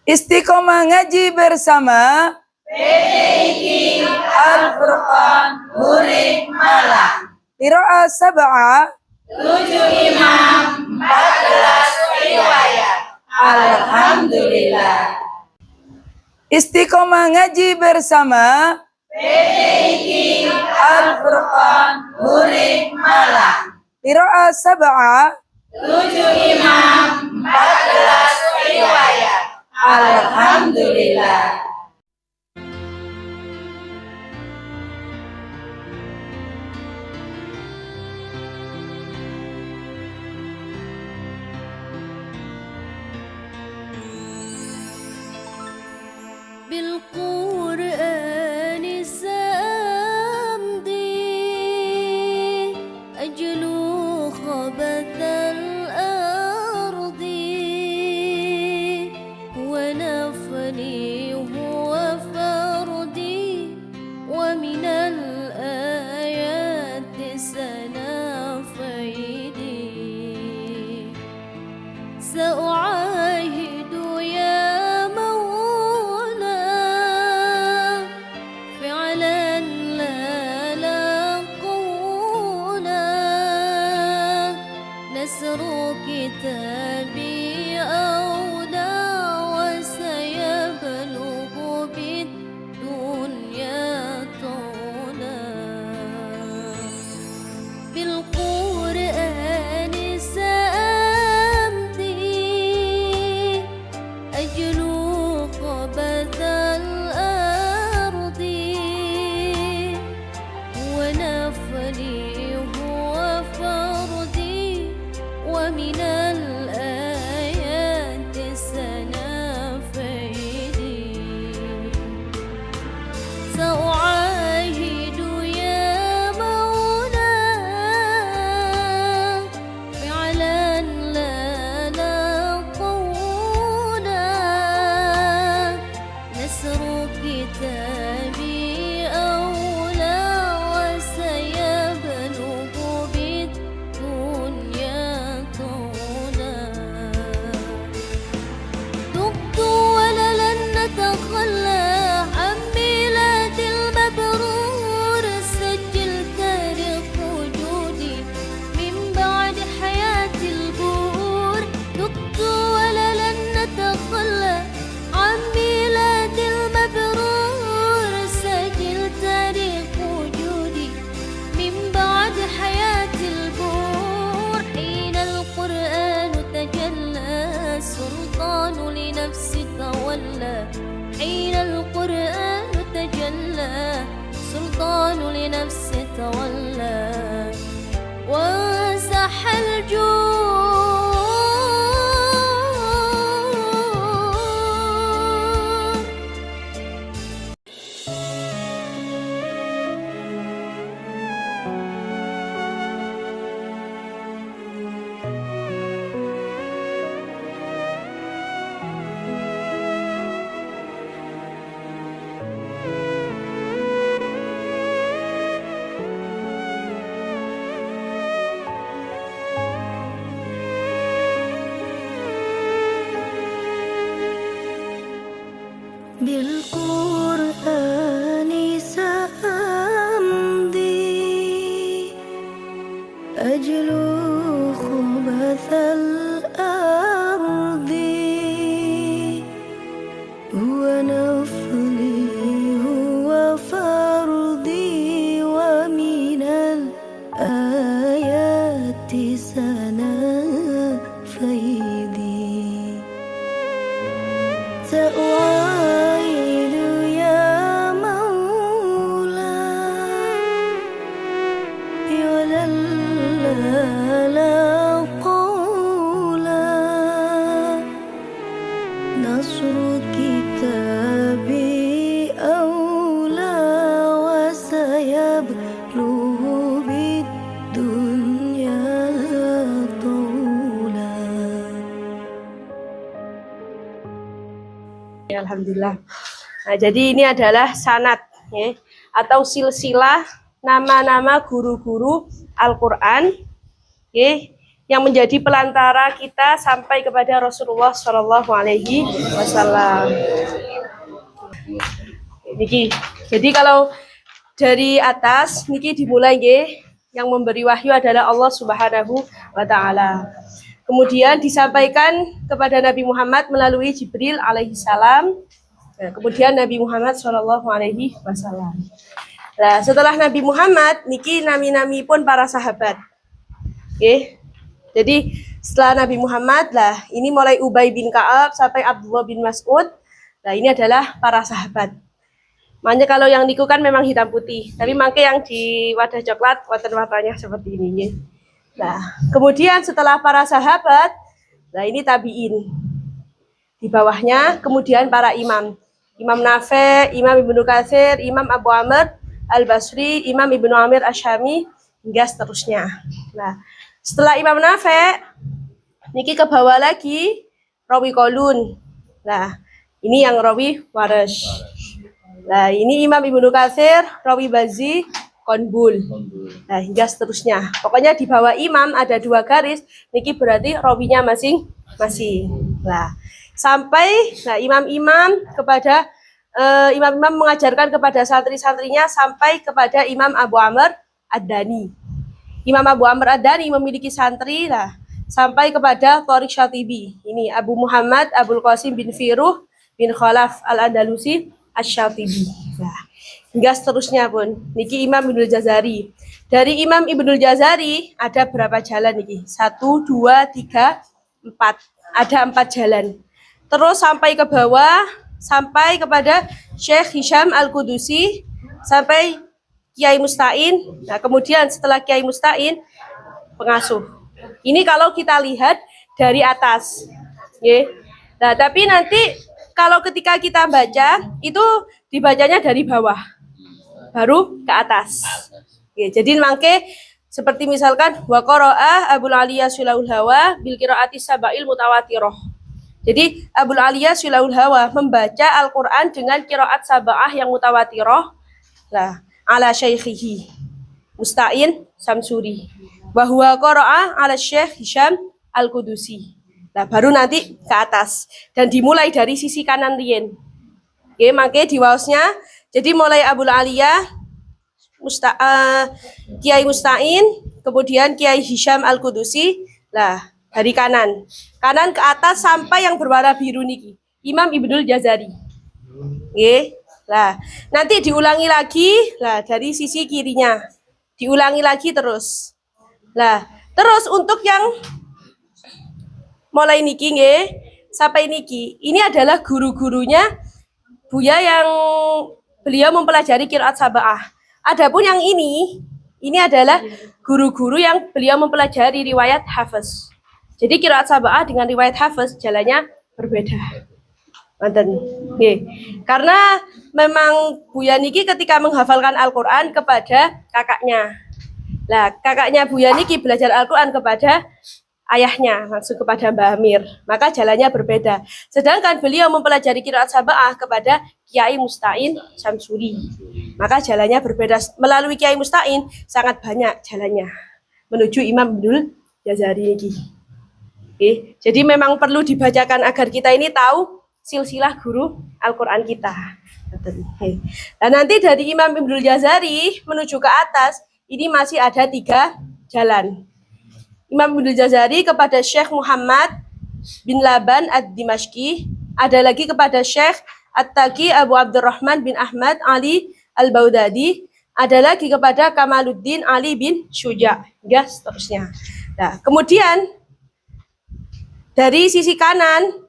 Istiqomah ngaji bersama PDIQ Al-Furqan Hurik Malang. Qiraah sab'ah 7 imam 14 riwayat. Alhamdulillah. Istiqomah ngaji bersama PDIQ Al-Furqan Hurik Malang. Qiraah sab'ah 7 imam 14 riwayat. Alhamdulillah. بالقرآن سأمضي أجلو خبث الأرض ونفني هو فردي ومن الآيات سنافيدي سأعاهد يا كتابي أولى وسيبلغ بالدنيا طولا بالقرآن سأمضي أجلو خبث الأرض ونفني هو فردي ومن الآيات سنافيدي سأعاهد يا مولا فعلا لا قولا نسر كتابي أولى وسيبلغ بالدنيا تبت ولن نتخلى عن ميلاد المبرور سجل تاريخ وجودي من بعد حياة البور تبت ولن نتخلى عن ميلاد المبرور سجل تاريخ وجودي من بعد حياة البور حين القرآن تجلى السلطان لنفسي تولى حين القرآن تجلى سلطان لنفسي تولى وانسح الجود بالقرآن سأمضي أجلو خبث الأرض هو نفلي هو فرضي ومن الآيات سنافيدي سأعاهد يا مولا لا قولا نصر كتابي أولى وسيبلغ بالدنيا طولا. Alhamdulillah. Nah, jadi ini adalah sanad ya, atau silsilah nama-nama guru-guru Al-Qur'an ya, yang menjadi pelantara kita sampai kepada Rasulullah Shallallahu Alaihi Wasallam. Niki, jadi kalau dari atas niki dimulai nggih, yang memberi wahyu adalah Allah Subhanahu wa taala. Kemudian disampaikan kepada Nabi Muhammad melalui Jibril alaihi salam. Nah, kemudian Nabi Muhammad Shallallahu Alaihi Wasallam. Nah, setelah Nabi Muhammad niki nami-nami pun para sahabat. Oke. Jadi setelah Nabi Muhammad lah, ini mulai Ubay bin Ka'ab sampai Abdullah bin Mas'ud. Nah, ini adalah para sahabat. Makanya kalau yang niku kan memang hitam putih, tapi mangke yang di wadah coklat warna-warnanya seperti ini. Ya. Nah, kemudian setelah para sahabat, nah ini tabi'in. Di bawahnya kemudian para imam. Imam Nafi', Imam Ibnu Katsir, Imam Abu Amr Al-Basri, Imam Ibnu Amir Asy-Syami, hingga seterusnya. Nah, setelah Imam Nafi', niki ke bawah lagi rawi Qalun. Nah, ini yang rawi Warash. Nah, ini Imam Ibnu Katsir, rawi Bazzi, Qunbul. Nah, hingga seterusnya. Pokoknya di bawah imam ada 2 garis, niki berarti rawinya masing-masing. Nah, sampai imam-imam kepada imam-imam mengajarkan kepada santri-santrinya sampai kepada Imam Abu Amr Ad-Dani. Imam Abu Amr Ad-Dani memiliki santri lah sampai kepada Thariq Syatibi. Ini Abu Muhammad Abul Qasim bin Firuh bin Khalaf Al-Andalusi Asy-Syatibi. Nah, hingga seterusnya pun. Niki Imam Ibnul Jazari. Dari Imam Ibnul Jazari ada berapa jalan niki? 1, 2, 3, 4. Ada 4 jalan. Terus sampai ke bawah, sampai kepada Syekh Hisham Al-Qudusi, sampai Kiai Musta'in. Nah, kemudian setelah Kiai Musta'in, pengasuh. Ini kalau kita lihat dari atas. Ya. Nah, tapi nanti kalau ketika kita baca, itu dibacanya dari bawah, baru ke atas. Ya, jadi mangke seperti misalkan wa qara'a Abul Aliyah Sulahul Hawa bil qiraati sab'il mutawatirah. Jadi Abul Aliyah Sulahul Hawa membaca Al-Qur'an dengan qiraat sab'ah yang mutawatirah. Lah, ala syaikhihi Musta'in Samsuri. Wa huwa qara'a ala Syekh Hisham Al-Qudusi. Nah, baru nanti ke atas dan dimulai dari sisi kanan rien. Oke, mangke di waosnya. Jadi mulai Abul Aliyah, Kiai Musta'in, kemudian Kiai Hisham Al-Qudusi. Lah, dari kanan. Kanan ke atas sampai yang berwarna biru niki. Imam Ibnul Jazari. Oke. Lah, nanti diulangi lagi lah dari sisi kirinya. Diulangi lagi terus. Lah, terus untuk yang mulai niki nggih sampai niki. Ini adalah guru-gurunya Buya yang beliau mempelajari qiraat sab'ah. Adapun yang ini adalah guru-guru yang beliau mempelajari riwayat Hafiz. Jadi qiraat sab'ah dengan riwayat Hafiz jalannya berbeda. Wonten. Nggih. Karena memang Buya niki ketika menghafalkan Al-Qur'an kepada kakaknya. Lah, kakaknya Buya niki belajar Al-Qur'an kepada ayahnya, langsung kepada Mbah Amir. Maka jalannya berbeda. Sedangkan beliau mempelajari qiraat sab'ah kepada Kiai Musta'in Samsuri. Maka jalannya berbeda. Melalui Kiai Musta'in sangat banyak jalannya menuju Imam Ibnul Jazari ini. Oke, jadi memang perlu dibacakan agar kita ini tahu silsilah guru Al-Qur'an kita. Nah, nanti dari Imam Ibnul Jazari menuju ke atas ini masih ada 3 jalan. Imam Ibnul Jazari kepada Syekh Muhammad bin Laban Ad-Dimashqi, ada lagi kepada Syekh At-Taqi Abu Abdurrahman bin Ahmad Ali Al-Baudadi, ada lagi kepada Kamaluddin Ali bin Syuja, ya seterusnya. Nah, kemudian dari sisi kanan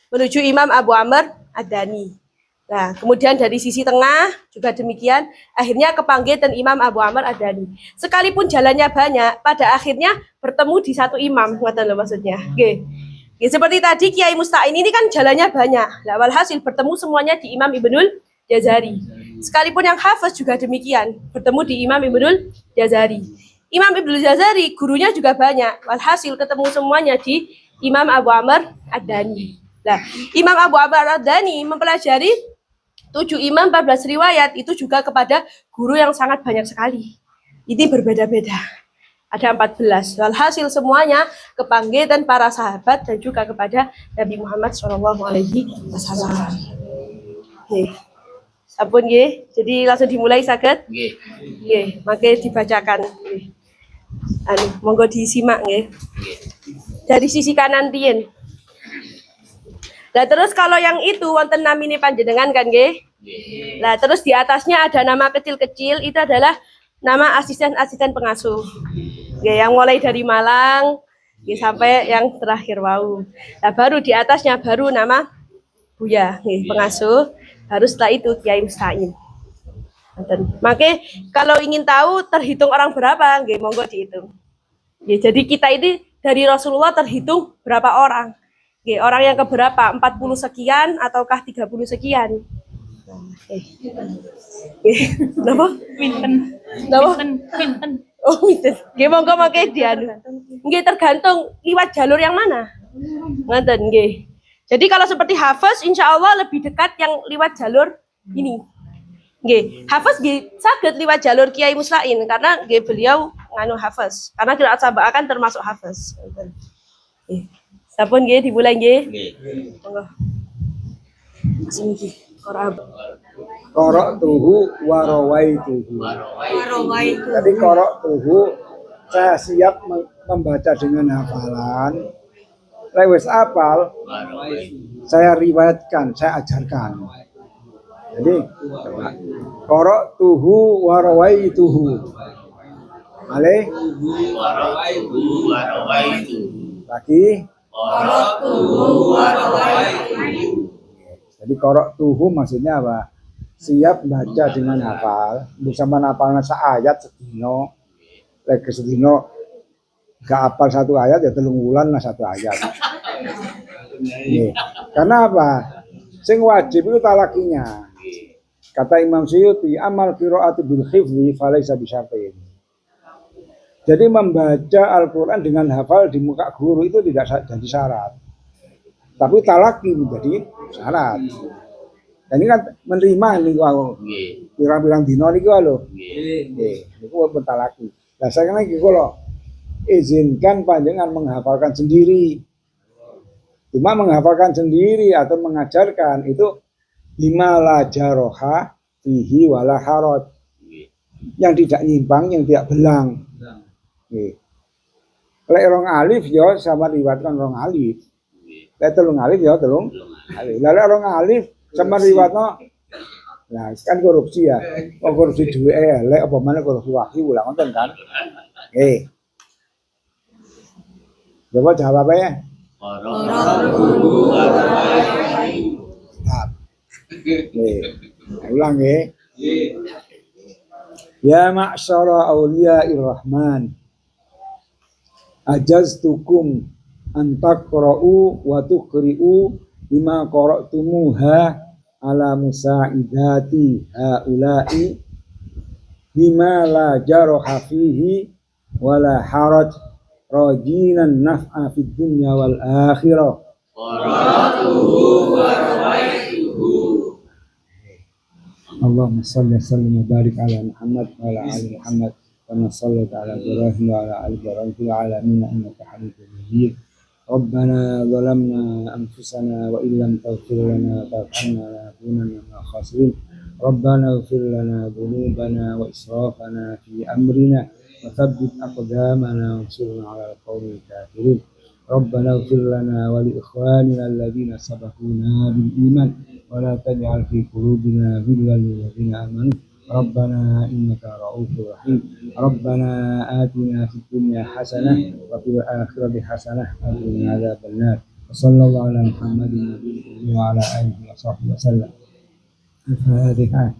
menuju Imam Abu Amr Ad-Dani. Nah, kemudian dari sisi tengah juga demikian, akhirnya kepanggil dan Imam Abu Amr Ad-Dani. Sekalipun jalannya banyak, pada akhirnya bertemu di satu imam, ngoten lho maksudnya. Nggih. Ya, seperti tadi Kiai Musta'in ini kan jalannya banyak. Lah walhasil bertemu semuanya di Imam Ibnul Jazari. Sekalipun yang Hafiz juga demikian, bertemu di Imam Ibnul Jazari. Imam Ibnul Jazari gurunya juga banyak. Walhasil ketemu semuanya di Imam Abu Amr Ad-Dani. Nah, Imam Abu Amr Ad-Dani mempelajari 7 imam 14 riwayat itu juga kepada guru yang sangat banyak sekali. Ini berbeda-beda. ada 14. Walhasil semuanya kepanggitan para sahabat dan juga kepada Nabi Muhammad SAW. Nggih. Sampun nggih. Jadi langsung dimulai saged? Nggih. Nggih, mangke dibacakan. Nggih. Monggo disimak nggih. Dari sisi kanan riyen. Nah, terus kalau yang itu wonten namine panjenengan kan nggih? Nggih. Nah, terus di atasnya ada nama kecil-kecil, itu adalah nama asisten-asisten pengasuh. Ya, yang mulai dari Malang sampai yang terakhir wau. Nah, baru di atasnya baru nama Buya, pengasuh. Baru setelah itu Kiai Musta'in. Makanya kalau ingin tahu terhitung orang berapa, nggih monggo dihitung. Ya, jadi kita ini dari Rasulullah terhitung berapa orang. Nggih, orang yang keberapa? 40 sekian ataukah 30 sekian? Napa? Pinten. Napa? Pinten. Oh, pinten. Nggih monggo mangke dianu. Nggih tergantung liwat jalur yang mana. Ngoten nggih. Jadi kalau seperti Hafiz insya Allah lebih dekat yang liwat jalur ini. Nggih, Hafiz nggih saged liwat jalur Kiai Musta'in karena nggih beliau nganu Hafiz. Karena qiraat sab'ah kan termasuk Hafiz. Nggih. Sampun nggih dimulai nggih. Nggih. Monggo. Sing iki Qara'tuhu wa rawaituhu. Jadi qara'tuhu saya siap membaca dengan hafalan. Lewis apal, saya riwayatkan, saya ajarkan. Jadi qara'tuhu wa rawaituhu. Alih. Lagi. Jadi qara'tuhu maksudnya apa? Siap baca dengan hafal, bisa menapalnya seayat sedino, lagi sedino gak hafal satu ayat ya 3 wulan lah satu ayat. Nih. Karena apa? Sing wajib itu talakinya. Kata Imam Suyuti, amal qiraatu bil hifzi falaisa bisyartin. Jadi membaca Al-Qur'an dengan hafal di muka guru itu tidak jadi syarat. Tapi talaki menjadi syarat. Dan ini kan menerima niku aku. Pirang-pirang dino niku lho. Nggih. Niku mentalaki. Lah saya lagi kalau izinkan panjenengan menghafalkan sendiri. Cuma menghafalkan sendiri atau mengajarkan itu lima la jaroha fihi wala haraj. Yang tidak nyimpang, yang tidak belang. Nggih. Lek rong alif ya sama riwayatkan rong alif. Lek 3 alif ya 3 alif. Lah lek rong alif sama riwayatno nah kan korupsi ya. Oh, korupsi duwe elek apa mana korupsi wahyu lah ngoten kan. Coba jawab apa ya? Ulang ya. Ya ma'syara awliya'ir rahman. Ajaztukum an taqra'u wa tuqri'u bima qara'tumuha ala musa'idati haula'i bima la jaraha fihi wala haraj rajinan naf'a fid dunya wal akhirah. Qara'tuhu wa rawaituhu. Allahumma shalli wa sallim wa barik ala Muhammad wa ala ali Muhammad kama shallaita ala Ibrahim wa ala ali Ibrahim fil alamin innaka Hamidum Majid. Rabbana zalamna anfusana wa illam taghfir lana wa tarhamna lanakunanna minal khasirin. Rabbana ighfir lana dhunubana wa israfana fi amrina wa thabbit aqdamana wansurna 'alal qawmil kafirin. Rabbana ighfir lana wa li ikhwanina alladhina sabaquna bil iman wa la taj'al fi qulubina ghillan lil ladzina amanu. Rabbana innaka ra'ufur rahim. Rabbana atina fid dunya hasanah wa fil akhirati hasanah wa qina adzabannar. Sallallahu ala Muhammadin wa ala alihi wa sahbihi wasallam. Al-Fatihah.